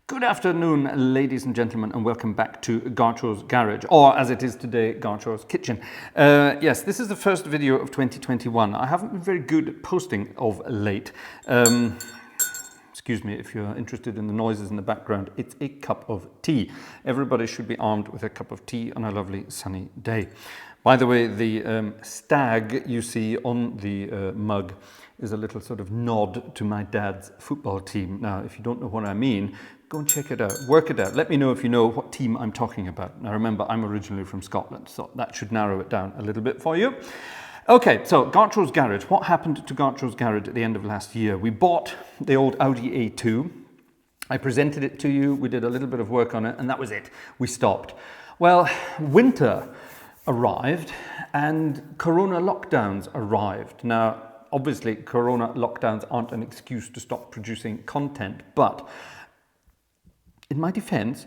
Good afternoon, ladies and gentlemen, and welcome back to Gartshore's Garage, or as it is today, Gartshore's Kitchen. Yes, this is the first video of 2021. I haven't been very good at posting of late. Excuse me if you're interested in the noises in the background. It's a cup of tea. Everybody should be armed with a cup of tea on a lovely sunny day. By the way, the stag you see on the mug is a little sort of nod to my dad's football team. Now, if you don't know what I mean, go and check it out, work it out. Let me know if you know what team I'm talking about. Now remember, I'm originally from Scotland, so that should narrow it down a little bit for you. Okay, so Gartshore's Garage. What happened to Gartshore's Garage at the end of last year? We bought the old Audi A2. I presented it to you, we did a little bit of work on it, and that was it. We stopped. Well, winter arrived and Corona lockdowns arrived. Now, obviously, Corona lockdowns aren't an excuse to stop producing content, but in my defense,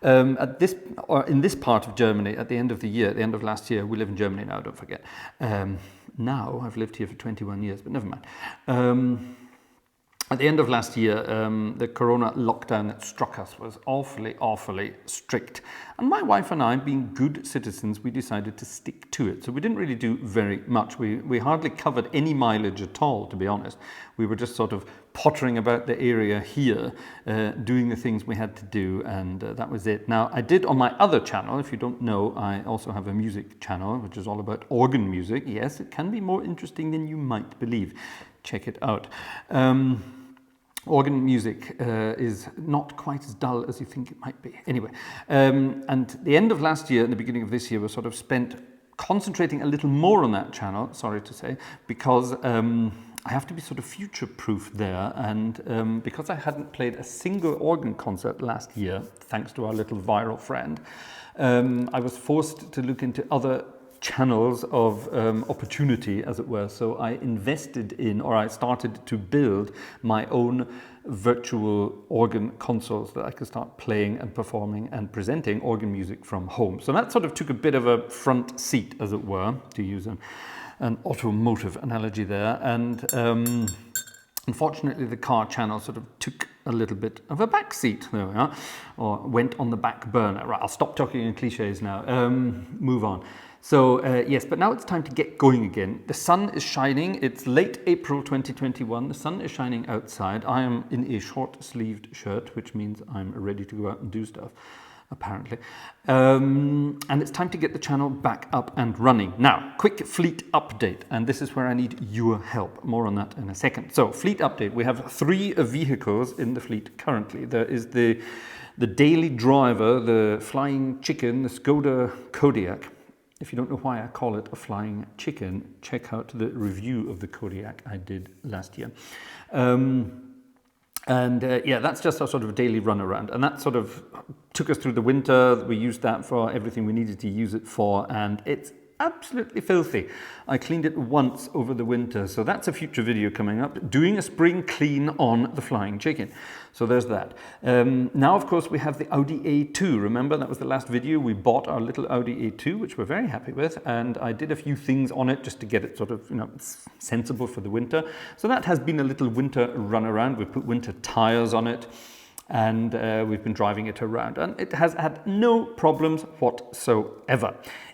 in this part of Germany, at the end of the year, at the end of last year, we live in Germany now, don't forget. Now, I've lived here for 21 years, but never mind. At the end of last year, the Corona lockdown that struck us was awfully strict. And my wife and I, being good citizens, we decided to stick to it. So we didn't really do very much. We hardly covered any mileage at all, to be honest. We were just sort of pottering about the area here, doing the things we had to do, and that was it. Now, I did on my other channel, if you don't know, I also have a music channel, which is all about organ music. Yes, it can be more interesting than you might believe. Check it out. Organ music is not quite as dull as you think it might be. Anyway, and the end of last year and the beginning of this year was sort of spent concentrating a little more on that channel, sorry to say, because I have to be sort of future-proof there, and because I hadn't played a single organ concert last year, thanks to our little viral friend, I was forced to look into other channels of opportunity, as it were. So I invested in, or I started to build my own virtual organ consoles that I could start playing and performing and presenting organ music from home. So that sort of took a bit of a front seat, as it were, to use an automotive analogy there. And unfortunately, the car channel sort of took a little bit of a back seat, there we are, or went on the back burner. Right, I'll stop talking in cliches now, move on. So yes, but now it's time to get going again. The sun is shining. It's late April 2021. The sun is shining outside. I am in a short-sleeved shirt, which means I'm ready to go out and do stuff, apparently. And it's time to get the channel back up and running. Now, quick fleet update, and this is where I need your help. More on that in a second. So, fleet update. We have 3 vehicles in the fleet currently. There is the daily driver, the flying chicken, the Skoda Kodiaq. If you don't know why I call it a flying chicken, check out the review of the Kodiaq I did last year. Yeah, that's just our sort of daily run around, and that sort of took us through the winter. We used that for everything we needed to use it for, and it's absolutely filthy. I cleaned it once over the winter, so that's a future video coming up, doing a spring clean on the flying chicken. So there's that. Now, of course, we have the Audi A2. Remember, that was the last video. We bought our little Audi A2, which we're very happy with, and I did a few things on it just to get it sort of, sensible for the winter. So that has been a little winter run around. We put winter tires on it, and we've been driving it around, and it has had no problems whatsoever.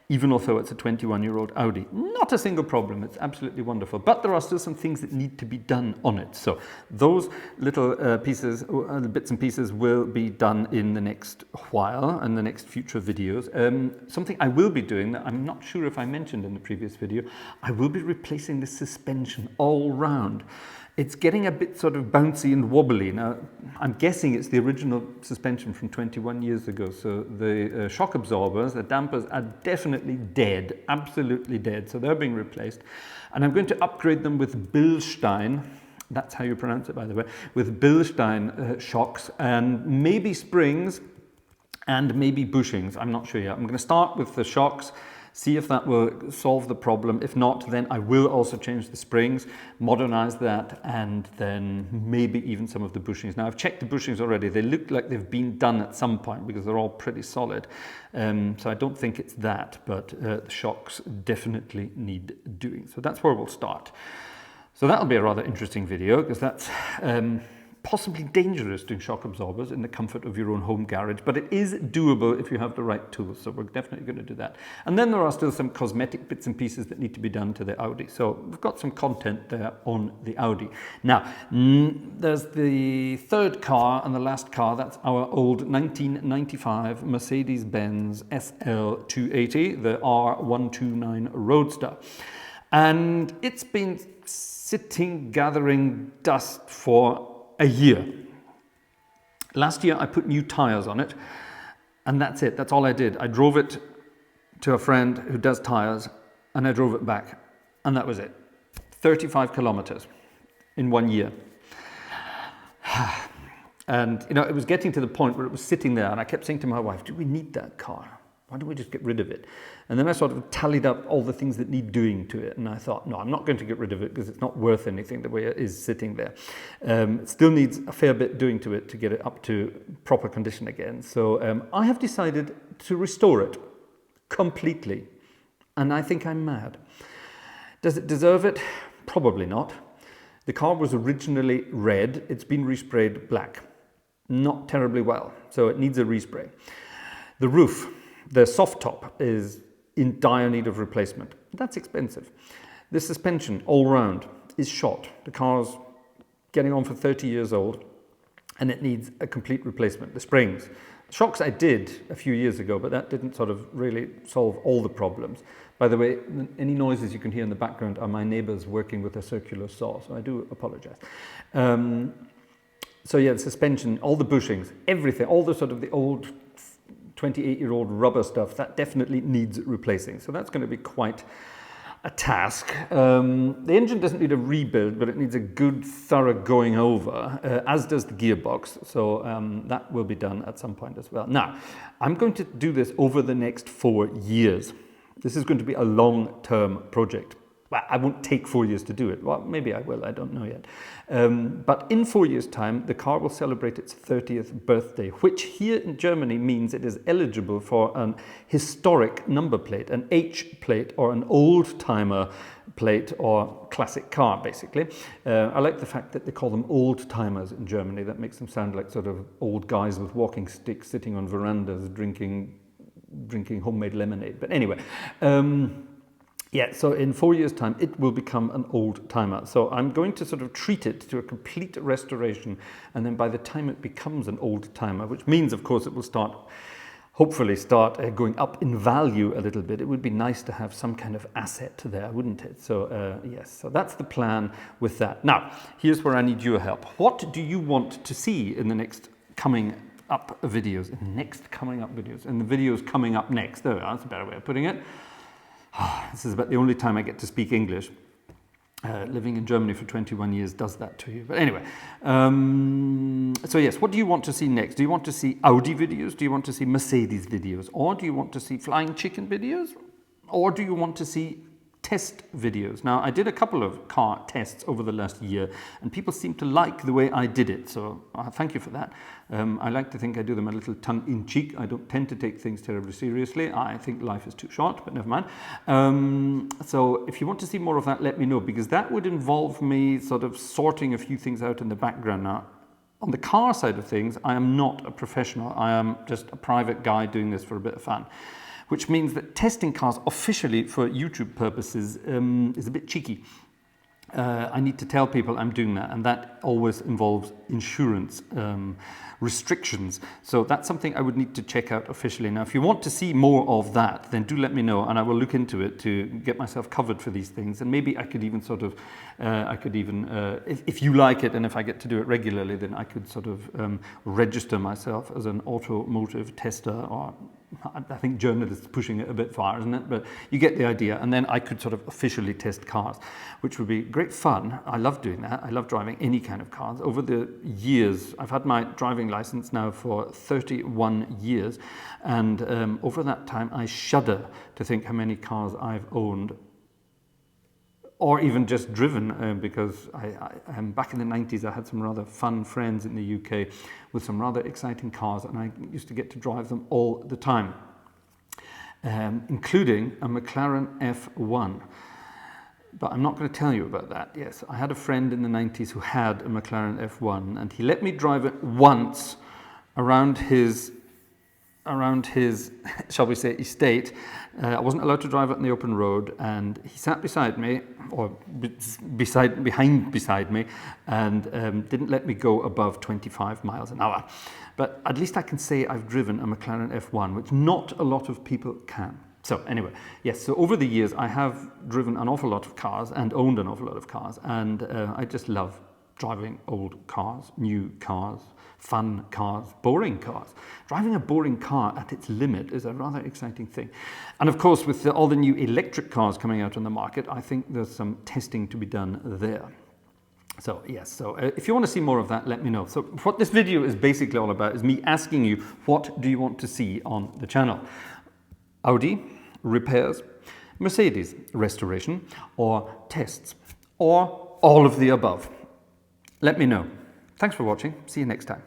Even although it's a 21-year-old Audi. Not a single problem, it's absolutely wonderful. But there are still some things that need to be done on it. So those little bits and pieces will be done in the next while, and the next future videos. Something I will be doing that I'm not sure if I mentioned in the previous video, I will be replacing the suspension all round. It's getting a bit sort of bouncy and wobbly. Now, I'm guessing it's the original suspension from 21 years ago. So the shock absorbers, the dampers are definitely dead, absolutely dead. So they're being replaced. And I'm going to upgrade them with Bilstein. That's how you pronounce it, by the way. With Bilstein shocks and maybe springs and maybe bushings. I'm not sure yet. I'm going to start with the shocks, see if that will solve the problem. If not, then I will also change the springs, modernize that, and then maybe even some of the bushings. Now, I've checked the bushings already. They look like they've been done at some point because they're all pretty solid. So I don't think it's that, but the shocks definitely need doing. So that's where we'll start. So that'll be a rather interesting video because that's possibly dangerous doing shock absorbers in the comfort of your own home garage, but it is doable if you have the right tools. So we're definitely going to do that. And then there are still some cosmetic bits and pieces that need to be done to the Audi. So we've got some content there on the Audi. Now, there's the third car and the last car. That's our old 1995 Mercedes-Benz SL280, the R129 Roadster. And it's been sitting gathering dust for a year. Last year I put new tires on it, and that's it. That's all I did. I drove it to a friend who does tires, and I drove it back, and that was it. 35 kilometers in 1 year. And you know, it was getting to the point where it was sitting there, and I kept saying to my wife, do we need that car? Why don't we just get rid of it? And then I sort of tallied up all the things that need doing to it. And I thought, no, I'm not going to get rid of it because it's not worth anything the way it is sitting there. It still needs a fair bit doing to it to get it up to proper condition again. So I have decided to restore it completely. And I think I'm mad. Does it deserve it? Probably not. The car was originally red. It's been resprayed black. Not terribly well. So it needs a respray. The roof, the soft top, is in dire need of replacement. That's expensive. The suspension all round is shot. The car's getting on for 30 years old and it needs a complete replacement. The springs. The shocks I did a few years ago, but that didn't sort of really solve all the problems. By the way, any noises you can hear in the background are my neighbors working with a circular saw, so I do apologize. So yeah, the suspension, all the bushings, everything, all the sort of the old 28-year-old rubber stuff, that definitely needs replacing. So that's going to be quite a task. The engine doesn't need a rebuild, but it needs a good, thorough going over, as does the gearbox. So that will be done at some point as well. Now, I'm going to do this over the next 4 years. This is going to be a long-term project. Well, I won't take 4 years to do it. Well, maybe I will, I don't know yet. But in 4 years' time, the car will celebrate its 30th birthday, which here in Germany means it is eligible for an historic number plate, an H plate or an old-timer plate or classic car, basically. I like the fact that they call them old-timers in Germany. That makes them sound like sort of old guys with walking sticks sitting on verandas drinking homemade lemonade. But anyway, yeah, so in 4 years' time, it will become an old timer. So I'm going to sort of treat it to a complete restoration. And then by the time it becomes an old timer, which means, of course, it will hopefully start going up in value a little bit. It would be nice to have some kind of asset there, wouldn't it? So yes, so that's the plan with that. Now, here's where I need your help. What do you want to see in the next coming up videos, in the videos coming up next? There we are, that's a better way of putting it. This is about the only time I get to speak English. Living in Germany for 21 years does that to you. But anyway, so yes, what do you want to see next? Do you want to see Audi videos? Do you want to see Mercedes videos? Or do you want to see flying chicken videos? Or do you want to see test videos? Now, I did a couple of car tests over the last year, and people seem to like the way I did it, so thank you for that. I like to think I do them a little tongue-in-cheek. I don't tend to take things terribly seriously. I think life is too short, but never mind. So if you want to see more of that, let me know, because that would involve me sort of sorting a few things out in the background. Now, on the car side of things, I am not a professional. I am just a private guy doing this for a bit of fun, which means that testing cars officially for YouTube purposes is a bit cheeky. I need to tell people I'm doing that, and that always involves insurance restrictions. So that's something I would need to check out officially. Now, if you want to see more of that, then do let me know, and I will look into it to get myself covered for these things. And maybe I could even sort of, if you like it, and if I get to do it regularly, then I could sort of register myself as an automotive tester, or I think journalists pushing it a bit far, isn't it? But you get the idea. And then I could sort of officially test cars, which would be great fun. I love doing that. I love driving any kind of cars. Over the years, I've had my driving license now for 31 years. And over that time, I shudder to think how many cars I've owned, or even just driven, because back in the 90s, I had some rather fun friends in the UK with some rather exciting cars, and I used to get to drive them all the time, including a McLaren F1. But I'm not going to tell you about that. Yes, I had a friend in the 90s who had a McLaren F1, and he let me drive it once around his, shall we say, estate. I wasn't allowed to drive it on the open road, and he sat beside me, or beside me, and didn't let me go above 25 miles an hour. But at least I can say I've driven a McLaren F1, which not a lot of people can. So anyway, yes, so over the years I have driven an awful lot of cars and owned an awful lot of cars, and I just love driving old cars, new cars, fun cars, boring cars. Driving a boring car at its limit is a rather exciting thing. And of course, with all the new electric cars coming out on the market, I think there's some testing to be done there. So yes, so if you want to see more of that, let me know. So what this video is basically all about is me asking you, what do you want to see on the channel? Audi repairs, Mercedes restoration, or tests, or all of the above? Let me know. Thanks for watching. See you next time.